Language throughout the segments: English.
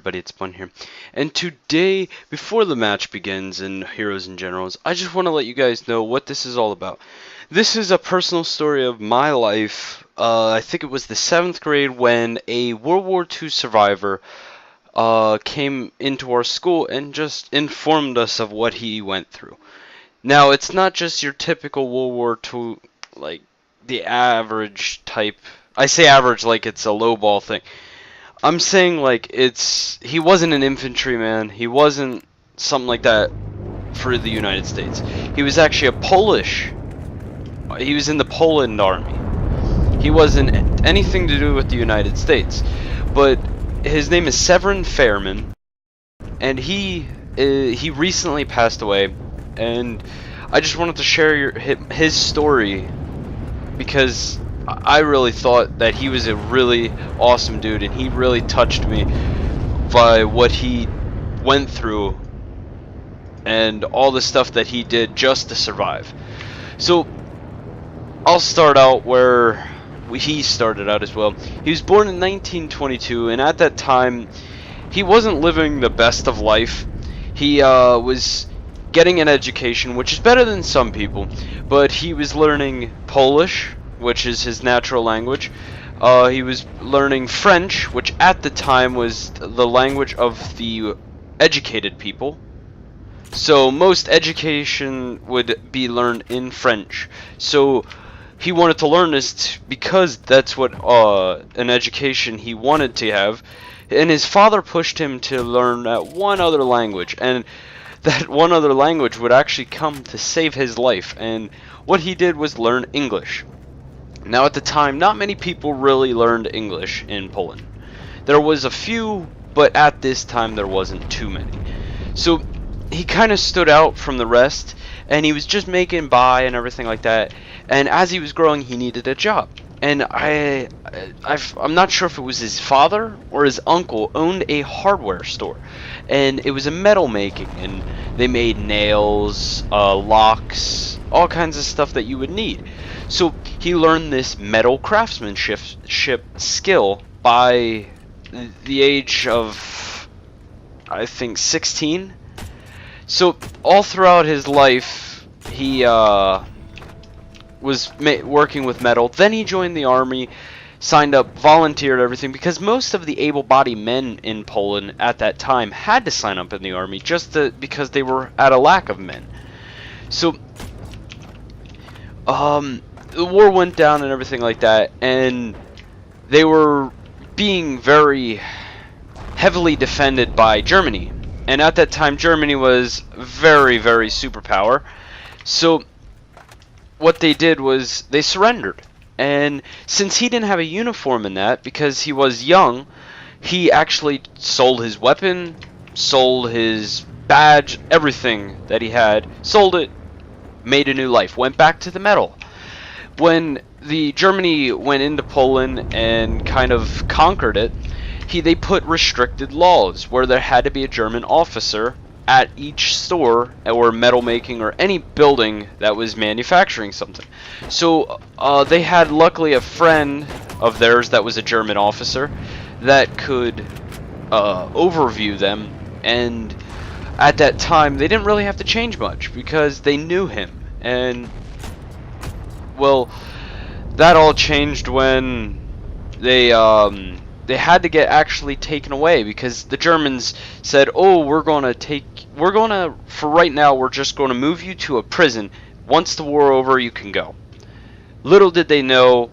everybody, it's Bun here. And today, before the match begins in Heroes and Generals, I just want to let you guys know what this is all about. This is a personal story of my life. I think it was the 7th grade when a World War II survivor came into our school and just informed us of what he went through. Now, it's not just your typical World War II, like the average type. I say average like it's a lowball thing. I'm saying like he wasn't an infantryman. He wasn't something like that for the United States. He was actually he was in the Poland army. He wasn't anything to do with the United States. But his name is Severin Fayerman, and he recently passed away, and I just wanted to share his story because I really thought that he was a really awesome dude, and he really touched me by what he went through and all the stuff that he did just to survive. So I'll start out where he started out as well. He was born in 1922, and at that time he wasn't living the best of life. He was getting an education, which is better than some people, but he was learning Polish, which is his natural language. He was learning French, which at the time was the language of the educated people. So most education would be learned in French. So he wanted to learn this because that's what an education he wanted to have. And his father pushed him to learn one other language, and that one other language would actually come to save his life. And what he did was learn English. Now at the time, not many people really learned English in Poland. There was a few, but at this time there wasn't too many. So he kind of stood out from the rest, and he was just making by and everything like that. And as he was growing, he needed a job. And I'm not sure if it was his father or his uncle owned a hardware store, and it was a metal making, and they made nails, locks, all kinds of stuff that you would need. So he learned this metal craftsmanship skill by the age of, I think, 16. So all throughout his life, he was working with metal. Then he joined the army, signed up, volunteered, everything, because most of the able-bodied men in Poland at that time had to sign up in the army just because they were at a lack of men. So the war went down and everything like that, and they were being very heavily defended by Germany. And at that time, Germany was very, very superpower. So what they did was they surrendered. And since he didn't have a uniform in that, because he was young, he actually sold his weapon, sold his badge, everything that he had, sold it, made a new life, went back to the metal. When the Germany went into Poland and kind of conquered it, they put restricted laws where there had to be a German officer at each store or metal making or any building that was manufacturing something. So they had luckily a friend of theirs that was a German officer that could overview them, and at that time they didn't really have to change much because they knew him. And well, that all changed when they had to get actually taken away because the Germans said, "Oh, for right now, we're just going to move you to a prison. Once the war over, you can go." Little did they know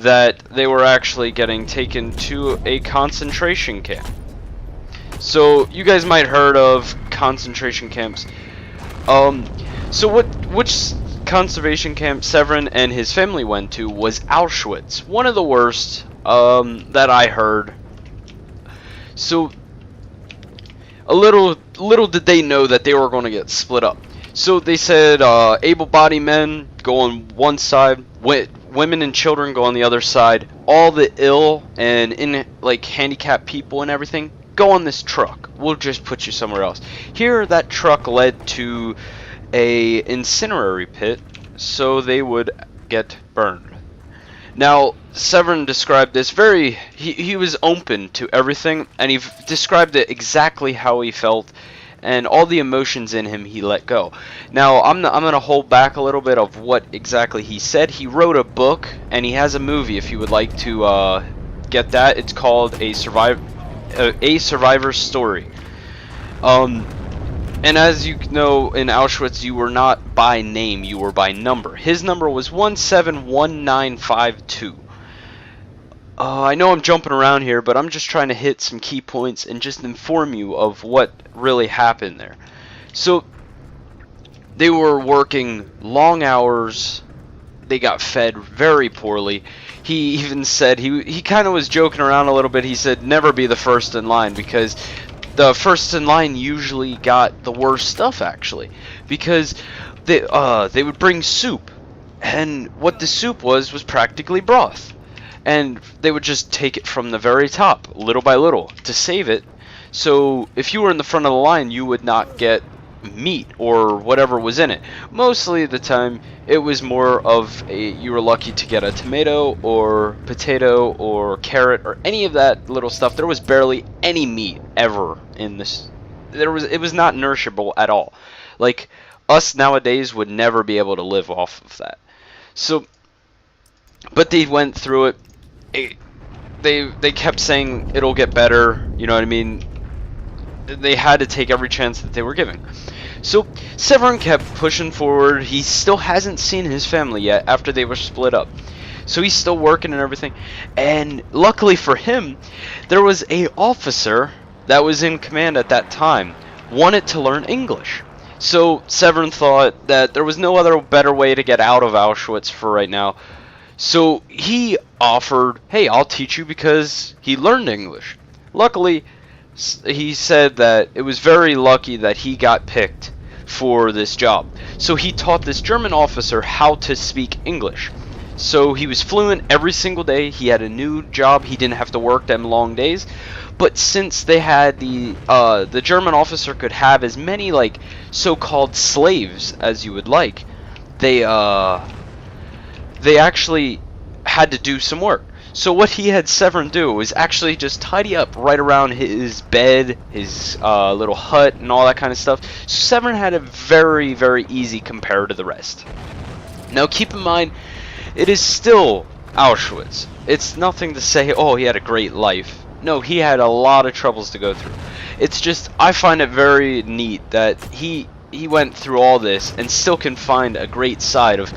that they were actually getting taken to a concentration camp. So you guys might heard of concentration camps. So which concentration camp Severin and his family went to was Auschwitz, one of the worst that I heard. So little did they know that they were going to get split up. So they said able-bodied men go on one side, women and children go on the other side. All the ill and like handicapped people and everything go on this truck. We'll just put you somewhere else. Here, that truck led to a incendiary pit, so they would get burned. Now, Severin described this he was open to everything, and he described it exactly how he felt, and all the emotions in him he let go. Now, I'm going to hold back a little bit of what exactly he said. He wrote a book, and he has a movie if you would like to get that. It's called A Survivor's Story. And as you know, in Auschwitz, you were not by name, you were by number. His number was 171952. I know I'm jumping around here, but I'm just trying to hit some key points and just inform you of what really happened there. So, they were working long hours. They got fed very poorly. He even said, he kind of was joking around a little bit. He said, never be the first in line, because the first in line usually got the worst stuff, actually, because they would bring soup, and what the soup was practically broth, and they would just take it from the very top, little by little, to save it. So if you were in the front of the line, you would not get meat or whatever was in it. Mostly the time it was more of you were lucky to get a tomato or potato or carrot or any of that little stuff. There was barely any meat ever in this. It was not nourishable at all. Like, us nowadays would never be able to live off of that. So, but they went through it. They kept saying it'll get better, you know what I mean? They had to take every chance that they were giving. So Severin kept pushing forward. He still hasn't seen his family yet after they were split up. So he's still working and everything. And luckily for him, there was a officer that was in command at that time wanted to learn English. So Severin thought that there was no other better way to get out of Auschwitz for right now. So he offered, hey, I'll teach you, because he learned English. Luckily, he said that it was very lucky that he got picked for this job. So he taught this German officer how to speak English. So he was fluent every single day. He had a new job. He didn't have to work them long days. But since they had the German officer could have as many like so-called slaves as you would like, they actually had to do some work. So what he had Severin do was actually just tidy up right around his bed, his little hut, and all that kind of stuff. So Severin had it very, very easy compared to the rest. Now keep in mind, it is still Auschwitz. It's nothing to say, oh, he had a great life. No, he had a lot of troubles to go through. It's just, I find it very neat that he went through all this and still can find a great side of,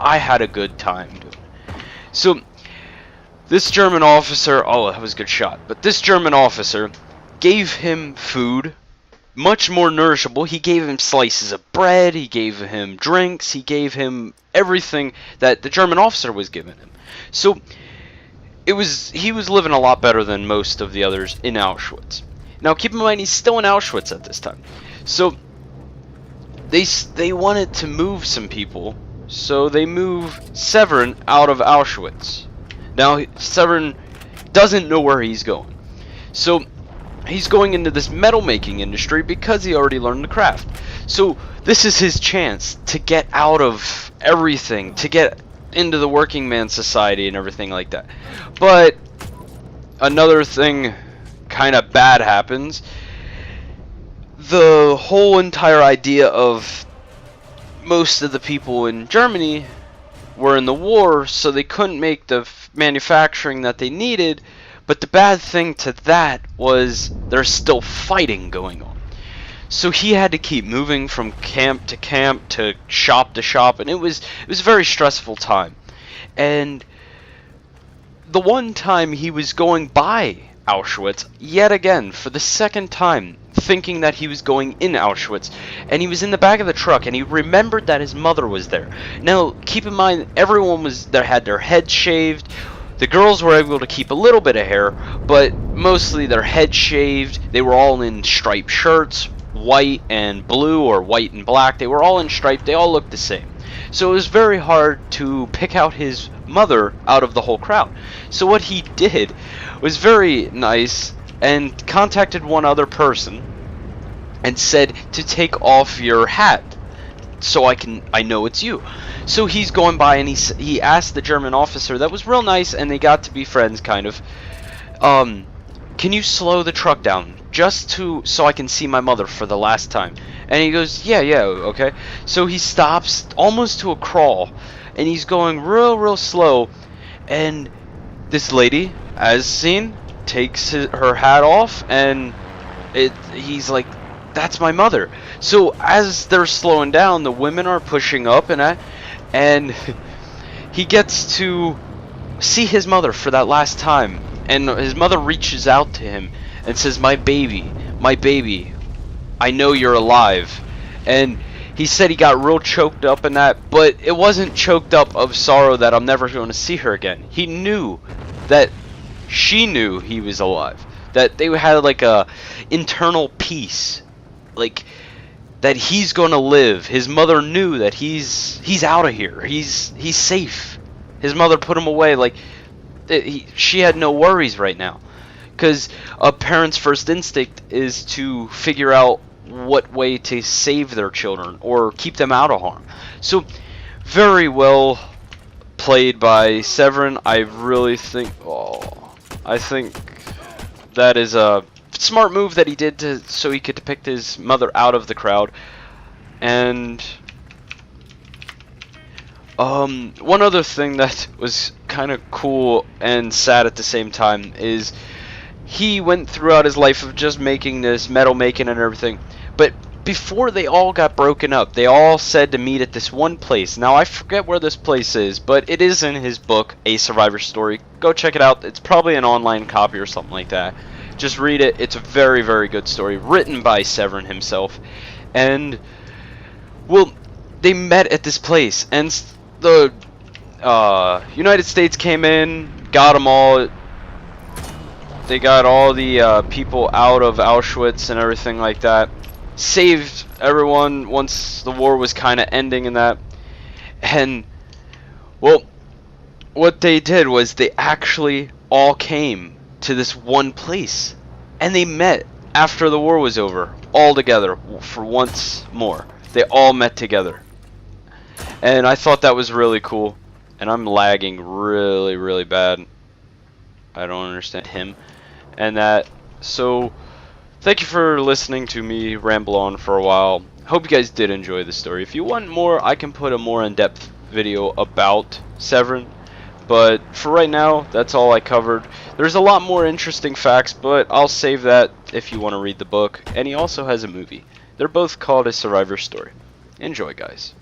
I had a good time doing it. So this German officer, oh, that was a good shot, but this German officer gave him food, much more nourishable. He gave him slices of bread, he gave him drinks, he gave him everything that the German officer was giving him. So he was living a lot better than most of the others in Auschwitz. Now keep in mind, he's still in Auschwitz at this time. So they wanted to move some people, so they moved Severin out of Auschwitz. Now, Severin doesn't know where he's going. So, he's going into this metal making industry because he already learned the craft. So, this is his chance to get out of everything, to get into the working man society and everything like that. But, another thing kind of bad happens. The whole entire idea of most of the people in Germany were in the war, so they couldn't make the manufacturing that they needed. But the bad thing to that was there's still fighting going on. So he had to keep moving from camp to shop, and it was a very stressful time. And the one time he was going by Auschwitz, yet again, for the second time, thinking that he was going in Auschwitz, and he was in the back of the truck, and he remembered that his mother was there. Now, keep in mind, everyone was there, had their heads shaved. The girls were able to keep a little bit of hair, but mostly their heads shaved. They were all in striped shirts, white and blue, or white and black. They were all in striped. They all looked the same. So it was very hard to pick out his mother out of the whole crowd. So what he did was very nice, and contacted one other person and said to take off your hat so I know it's you. So he's going by and he asked the German officer that was real nice, and they got to be friends kind of. Can you slow the truck down just so I can see my mother for the last time? And he goes, yeah, okay. So he stops almost to a crawl, and he's going real slow, and this lady, as seen, takes her hat off, and he's like, that's my mother. So as they're slowing down, the women are pushing up, and he gets to see his mother for that last time, and his mother reaches out to him and says, my baby, I know you're alive. And he said he got real choked up in that, but it wasn't choked up of sorrow that I'm never going to see her again. He knew that she knew he was alive, that they had like a internal peace, like that he's going to live. His mother knew that he's out of here, he's safe. His mother put him away, like she had no worries right now, because a parent's first instinct is to figure out what way to save their children or keep them out of harm. So very well played by Severin. I really think I think that is a smart move that he did so he could depict his mother out of the crowd. And one other thing that was kind of cool and sad at the same time is he went throughout his life of just making this metal making and everything, but before they all got broken up, they all said to meet at this one place. Now I forget where this place is, but it is in his book, A Survivor Story. Go check it out. It's probably an online copy or something like that. Just read it. It's a very good story written by Severin himself. And well, they met at this place, and the United States came in, got them all. They got all the people out of Auschwitz and everything like that. Saved everyone once the war was kind of ending and that. And well, what they did was they actually all came to this one place, and they met after the war was over, all together for once more. They all met together, and I thought that was really cool. And I'm lagging really bad. I don't understand him and that. So thank you for listening to me ramble on for a while. Hope you guys did enjoy the story. If you want more, I can put a more in-depth video about Severin, but for right now, that's all I covered. There's a lot more interesting facts, but I'll save that if you want to read the book. And he also has a movie. They're both called A Survivor Story. Enjoy, guys.